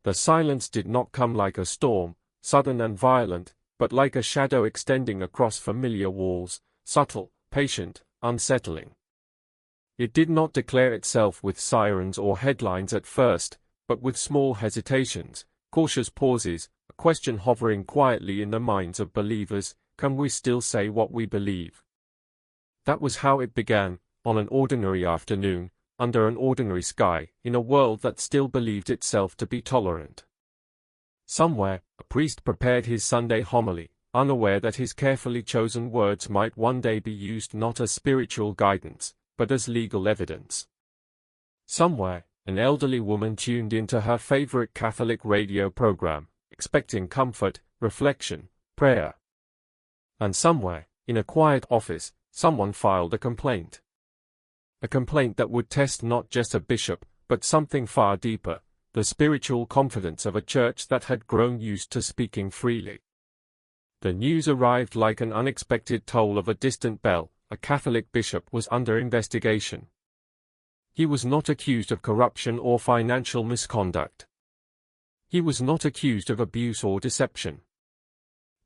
The silence did not come like a storm, sudden and violent, but like a shadow extending across familiar walls, subtle, patient, unsettling. It did not declare itself with sirens or headlines at first, but with small hesitations, cautious pauses, a question hovering quietly in the minds of believers: can we still say what we believe? That was how it began, on an ordinary afternoon, under an ordinary sky, in a world that still believed itself to be tolerant. Somewhere, a priest prepared his Sunday homily, unaware that his carefully chosen words might one day be used not as spiritual guidance, but as legal evidence. Somewhere, an elderly woman tuned into her favorite Catholic radio program, expecting comfort, reflection, prayer. And somewhere, in a quiet office, someone filed a complaint. A complaint that would test not just a bishop, but something far deeper: the spiritual confidence of a church that had grown used to speaking freely. The news arrived like an unexpected toll of a distant bell. A Catholic bishop was under investigation. He was not accused of corruption or financial misconduct. He was not accused of abuse or deception.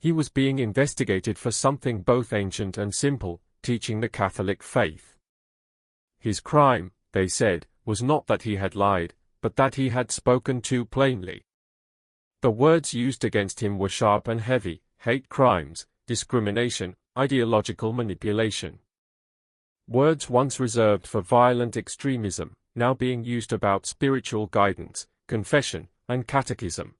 He was being investigated for something both ancient and simple: teaching the Catholic faith. His crime, they said, was not that he had lied, but that he had spoken too plainly. The words used against him were sharp and heavy: hate crimes, discrimination, ideological manipulation. Words once reserved for violent extremism, now being used about spiritual guidance, confession, and catechism.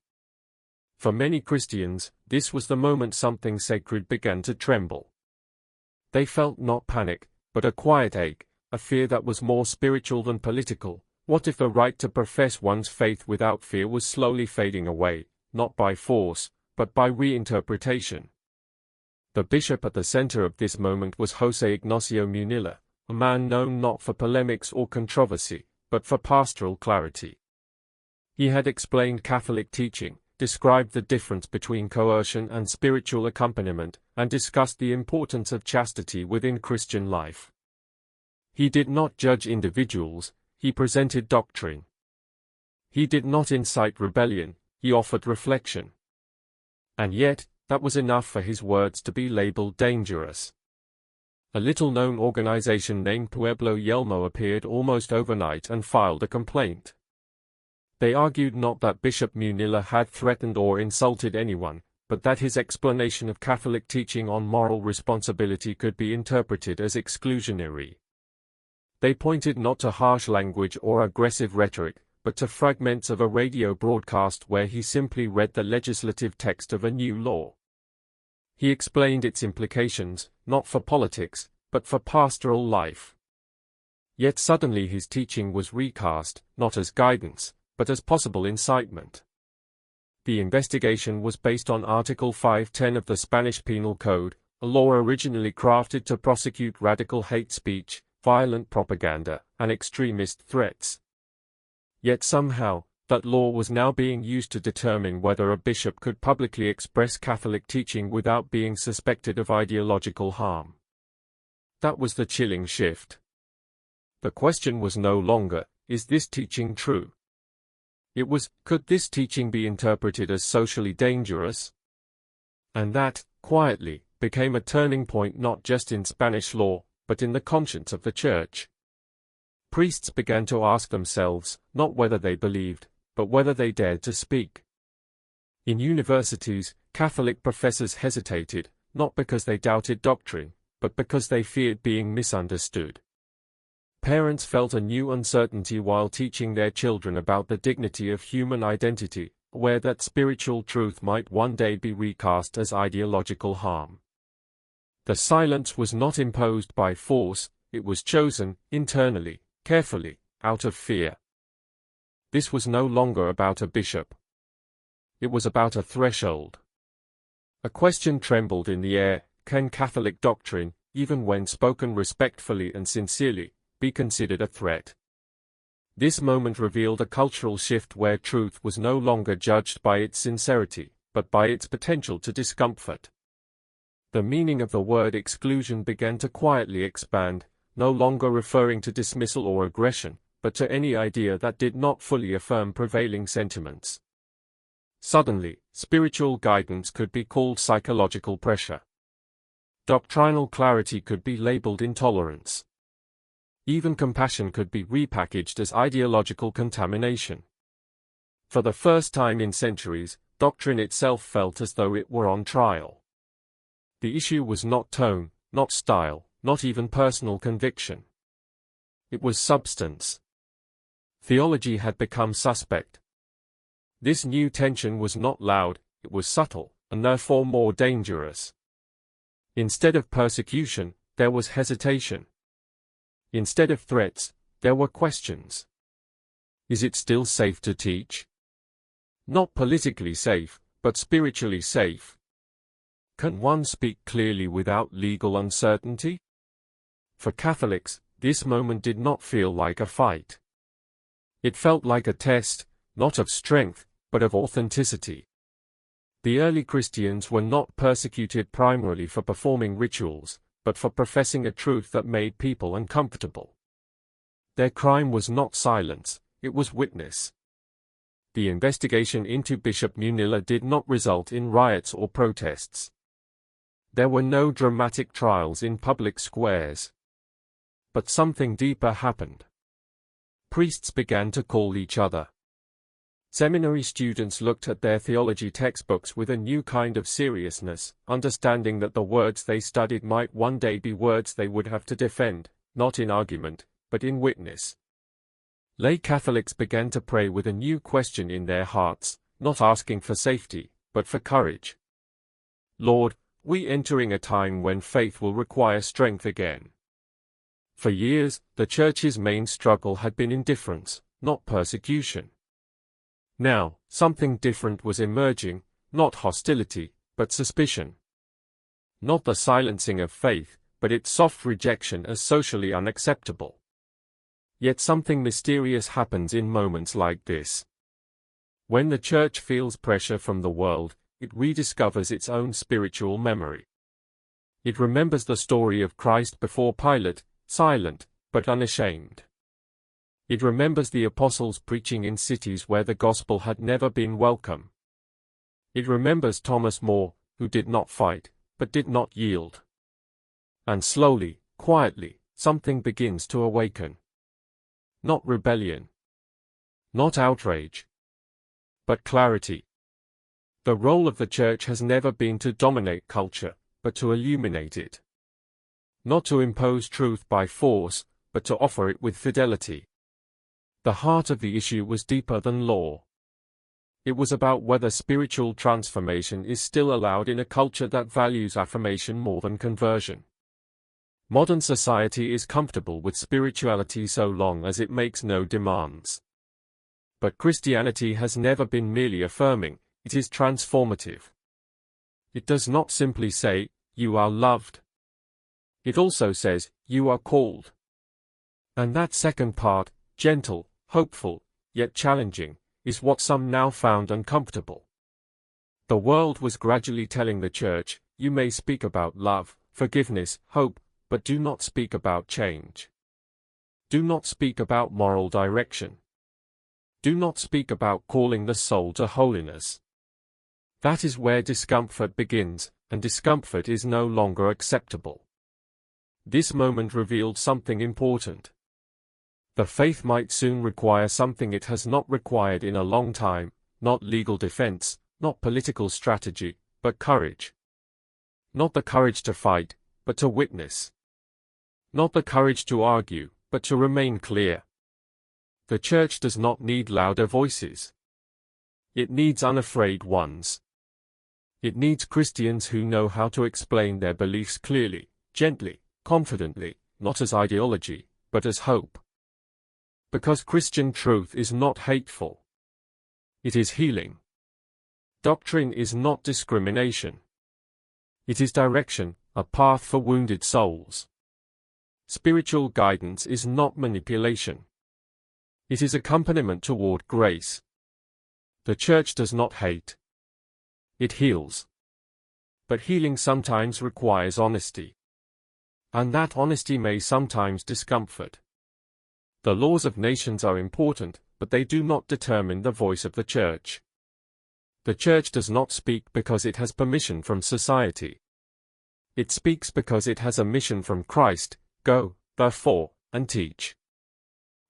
For many Christians, this was the moment something sacred began to tremble. They felt not panic, but a quiet ache, a fear that was more spiritual than political. What if the right to profess one's faith without fear was slowly fading away, not by force, but by reinterpretation? The bishop at the center of this moment was José Ignacio Munilla, a man known not for polemics or controversy, but for pastoral clarity. He had explained Catholic teaching, described the difference between coercion and spiritual accompaniment, and discussed the importance of chastity within Christian life. He did not judge individuals, he presented doctrine. He did not incite rebellion, he offered reflection. And yet, that was enough for his words to be labeled dangerous. A little-known organization named Pueblo Yelmo appeared almost overnight and filed a complaint. They argued not that Bishop Munilla had threatened or insulted anyone, but that his explanation of Catholic teaching on moral responsibility could be interpreted as exclusionary. They pointed not to harsh language or aggressive rhetoric, but to fragments of a radio broadcast where he simply read the legislative text of a new law. He explained its implications, not for politics, but for pastoral life. Yet suddenly his teaching was recast, not as guidance, but as possible incitement. The investigation was based on Article 510 of the Spanish Penal Code, a law originally crafted to prosecute radical hate speech, violent propaganda, and extremist threats. Yet somehow, that law was now being used to determine whether a bishop could publicly express Catholic teaching without being suspected of ideological harm. That was the chilling shift. The question was no longer, is this teaching true? It was, could this teaching be interpreted as socially dangerous? And that, quietly, became a turning point not just in Spanish law, but in the conscience of the Church. Priests began to ask themselves, not whether they believed, but whether they dared to speak. In universities, Catholic professors hesitated, not because they doubted doctrine, but because they feared being misunderstood. Parents felt a new uncertainty while teaching their children about the dignity of human identity, aware that spiritual truth might one day be recast as ideological harm. The silence was not imposed by force, it was chosen, internally, carefully, out of fear. This was no longer about a bishop. It was about a threshold. A question trembled in the air: can Catholic doctrine, even when spoken respectfully and sincerely, be considered a threat? This moment revealed a cultural shift where truth was no longer judged by its sincerity, but by its potential to discomfort. The meaning of the word exclusion began to quietly expand, no longer referring to dismissal or aggression, but to any idea that did not fully affirm prevailing sentiments. Suddenly, spiritual guidance could be called psychological pressure. Doctrinal clarity could be labeled intolerance. Even compassion could be repackaged as ideological contamination. For the first time in centuries, doctrine itself felt as though it were on trial. The issue was not tone, not style, not even personal conviction. It was substance. Theology had become suspect. This new tension was not loud, it was subtle, and therefore more dangerous. Instead of persecution, there was hesitation. Instead of threats, there were questions. Is it still safe to teach? Not politically safe, but spiritually safe. Can one speak clearly without legal uncertainty? For Catholics, this moment did not feel like a fight. It felt like a test, not of strength, but of authenticity. The early Christians were not persecuted primarily for performing rituals, but for professing a truth that made people uncomfortable. Their crime was not silence, it was witness. The investigation into Bishop Munilla did not result in riots or protests. There were no dramatic trials in public squares. But something deeper happened. Priests began to call each other. Seminary students looked at their theology textbooks with a new kind of seriousness, understanding that the words they studied might one day be words they would have to defend, not in argument, but in witness. Lay Catholics began to pray with a new question in their hearts, not asking for safety, but for courage. Lord, we entering a time when faith will require strength again. For years, the Church's main struggle had been indifference, not persecution. Now, something different was emerging, not hostility, but suspicion. Not the silencing of faith, but its soft rejection as socially unacceptable. Yet something mysterious happens in moments like this. When the Church feels pressure from the world, it rediscovers its own spiritual memory. It remembers the story of Christ before Pilate, silent, but unashamed. It remembers the apostles preaching in cities where the gospel had never been welcome. It remembers Thomas More, who did not fight, but did not yield. And slowly, quietly, something begins to awaken. Not rebellion. Not outrage. But clarity. The role of the Church has never been to dominate culture, but to illuminate it. Not to impose truth by force, but to offer it with fidelity. The heart of the issue was deeper than law. It was about whether spiritual transformation is still allowed in a culture that values affirmation more than conversion. Modern society is comfortable with spirituality so long as it makes no demands. But Christianity has never been merely affirming, it is transformative. It does not simply say, "You are loved." It also says, "You are called." And that second part, gentle, hopeful, yet challenging, is what some now found uncomfortable. The world was gradually telling the Church, "You may speak about love, forgiveness, hope, but do not speak about change. Do not speak about moral direction. Do not speak about calling the soul to holiness." That is where discomfort begins, and discomfort is no longer acceptable. This moment revealed something important. The faith might soon require something it has not required in a long time, not legal defense, not political strategy, but courage. Not the courage to fight, but to witness. Not the courage to argue, but to remain clear. The Church does not need louder voices. It needs unafraid ones. It needs Christians who know how to explain their beliefs clearly, gently, confidently, not as ideology, but as hope. Because Christian truth is not hateful. It is healing. Doctrine is not discrimination. It is direction, a path for wounded souls. Spiritual guidance is not manipulation. It is accompaniment toward grace. The Church does not hate. It heals. But healing sometimes requires honesty. And that honesty may sometimes discomfort. The laws of nations are important, but they do not determine the voice of the Church. The church does not speak because it has permission from society. It speaks because it has a mission from Christ: go, therefore, and teach.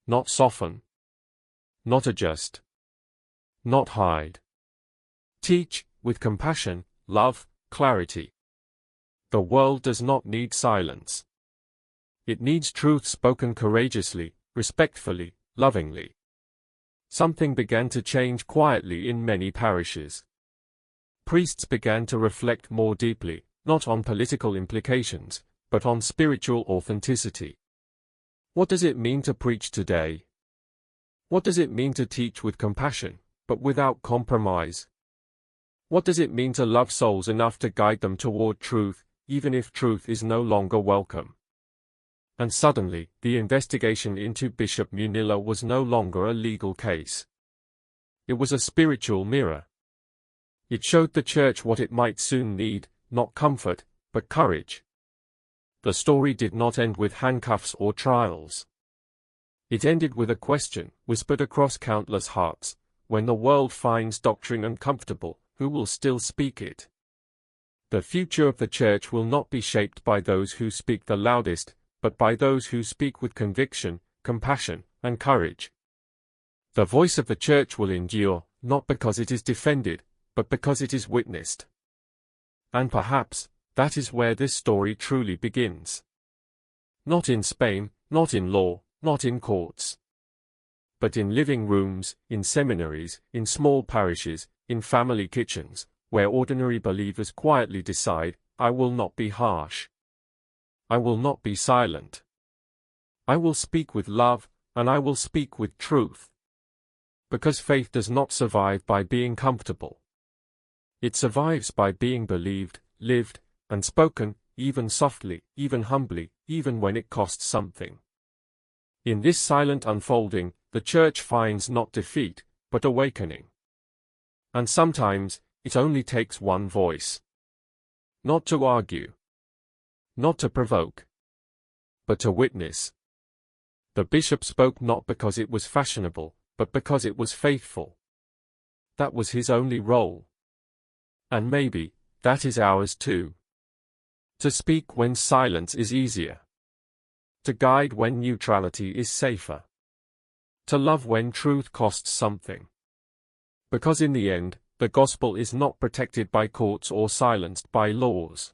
Not soften. Not adjust. Not hide. Teach, with compassion, love, clarity. The world does not need silence. It needs truth spoken courageously, respectfully, lovingly. Something began to change quietly in many parishes. Priests began to reflect more deeply, not on political implications, but on spiritual authenticity. What does it mean to preach today? What does it mean to teach with compassion, but without compromise? What does it mean to love souls enough to guide them toward truth, even if truth is no longer welcome? And suddenly, the investigation into Bishop Munilla was no longer a legal case. It was a spiritual mirror. It showed the church what it might soon need, not comfort, but courage. The story did not end with handcuffs or trials. It ended with a question, whispered across countless hearts: when the world finds doctrine uncomfortable, who will still speak it? The future of the church will not be shaped by those who speak the loudest, but by those who speak with conviction, compassion, and courage. The voice of the church will endure, not because it is defended, but because it is witnessed. And perhaps, that is where this story truly begins. Not in Spain, not in law, not in courts. But in living rooms, in seminaries, in small parishes, in family kitchens, where ordinary believers quietly decide, I will not be harsh. I will not be silent. I will speak with love, and I will speak with truth. Because faith does not survive by being comfortable. It survives by being believed, lived, and spoken, even softly, even humbly, even when it costs something. In this silent unfolding, the church finds not defeat, but awakening. And sometimes, it only takes one voice. Not to argue. Not to provoke. But to witness. The bishop spoke not because it was fashionable, but because it was faithful. That was his only role. And maybe, that is ours too. To speak when silence is easier. To guide when neutrality is safer. To love when truth costs something. Because in the end, the gospel is not protected by courts or silenced by laws.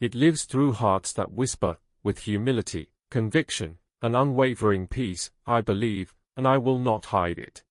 It lives through hearts that whisper, with humility, conviction, and unwavering peace, I believe, and I will not hide it.